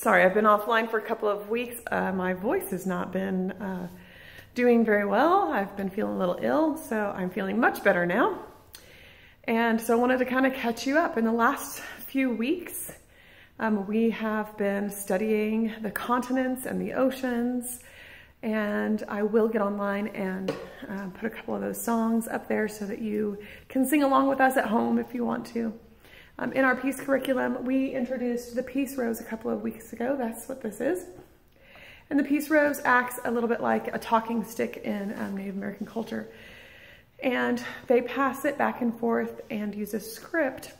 Sorry, I've been offline for a couple of weeks. My voice has not been doing very well. I've been feeling a little ill, so I'm feeling much better now. And so I wanted to kind of catch you up. In the last few weeks, we have been studying the continents and the oceans, and I will get online and put a couple of those songs up there so that you can sing along with us at home if you want to. In our Peace curriculum, we introduced the Peace Rose a couple of weeks ago. That's what this is. And the Peace Rose acts a little bit like a talking stick in Native American culture. And they pass it back and forth and use a script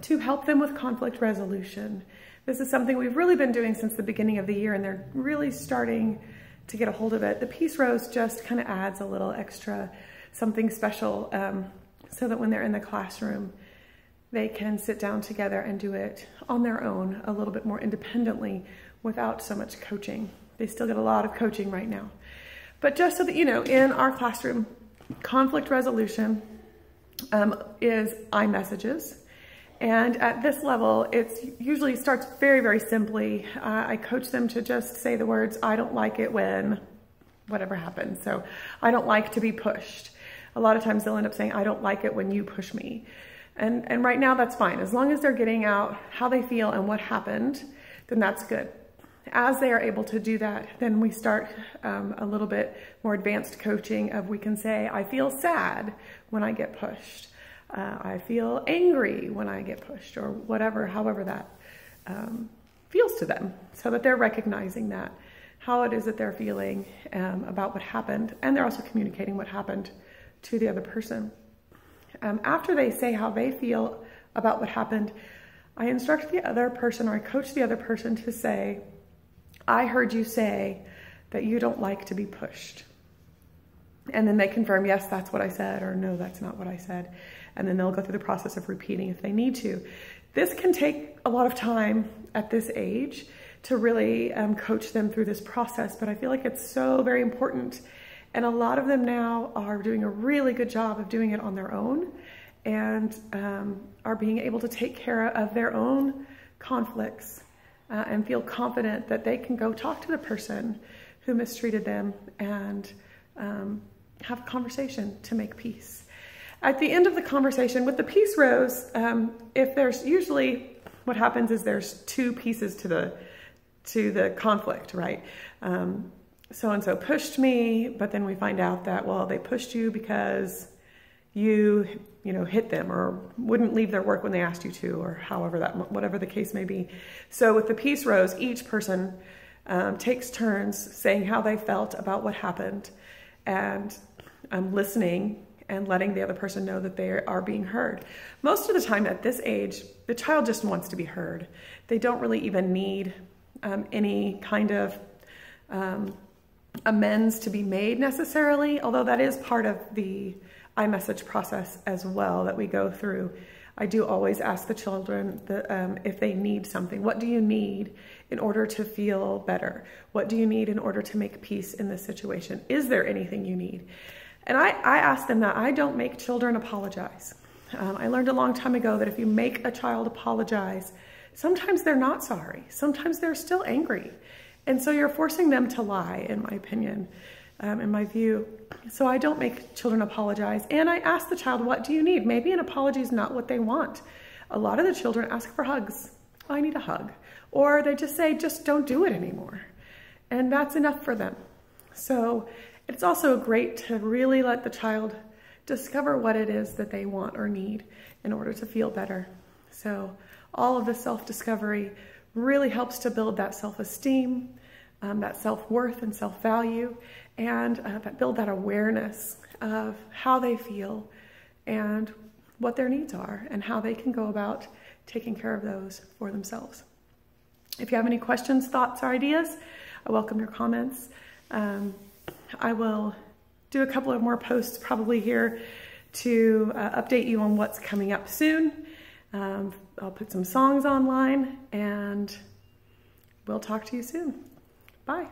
to help them with conflict resolution. This is something we've really been doing since the beginning of the year, and they're really starting to get a hold of it. The Peace Rose just kind of adds a little extra something special so that when they're in the classroom, they can sit down together and do it on their own a little bit more independently without so much coaching. They still get a lot of coaching right now. But just so that you know, in our classroom, conflict resolution is iMessages. And at this level, it usually starts very, very simply. I coach them to just say the words, I don't like it when whatever happens. So I don't like to be pushed. A lot of times they'll end up saying, I don't like it when you push me. And right now that's fine. As long as they're getting out how they feel and what happened, then that's good. As they are able to do that, then we start a little bit more advanced coaching of we can say, I feel sad when I get pushed. I feel angry when I get pushed, or whatever, however that feels to them, so that they're recognizing that, how it is that they're feeling about what happened, and they're also communicating what happened to the other person. After they say how they feel about what happened, I instruct the other person, or I coach the other person to say, I heard you say that you don't like to be pushed. And then they confirm, yes, that's what I said, or no, that's not what I said. And then they'll go through the process of repeating if they need to. This can take a lot of time at this age to really coach them through this process, but I feel like it's so very important. And a lot of them now are doing a really good job of doing it on their own, and are being able to take care of their own conflicts and feel confident that they can go talk to the person who mistreated them and have a conversation to make peace. At the end of the conversation with the Peace Rose, if there's usually, what happens is there's two pieces to the conflict, right? So-and-so pushed me, but then we find out that, well, they pushed you because you hit them or wouldn't leave their work when they asked you to, or whatever the case may be. So with the Peace Rose, each person takes turns saying how they felt about what happened, and listening and letting the other person know that they are being heard. Most of the time at this age, the child just wants to be heard. They don't really even need any kind of amends to be made necessarily, although that is part of the iMessage process as well that we go through. I do always ask the children that, if they need something. What do you need in order to feel better? What do you need in order to make peace in this situation? Is there anything you need? And I ask them that. I don't make children apologize. I learned a long time ago that if you make a child apologize, sometimes they're not sorry. Sometimes they're still angry. And so you're forcing them to lie, in my opinion, in my view. So I don't make children apologize. And I ask the child, what do you need? Maybe an apology is not what they want. A lot of the children ask for hugs. I need a hug. Or they just say, just don't do it anymore. And that's enough for them. So it's also great to really let the child discover what it is that they want or need in order to feel better. So all of the self-discovery really helps to build that self-esteem, that self-worth and self-value, and build that awareness of how they feel and what their needs are and how they can go about taking care of those for themselves. If you have any questions, thoughts, or ideas, I welcome your comments. I will do a couple of more posts probably here to update you on what's coming up soon. I'll put some songs online, and we'll talk to you soon. Bye.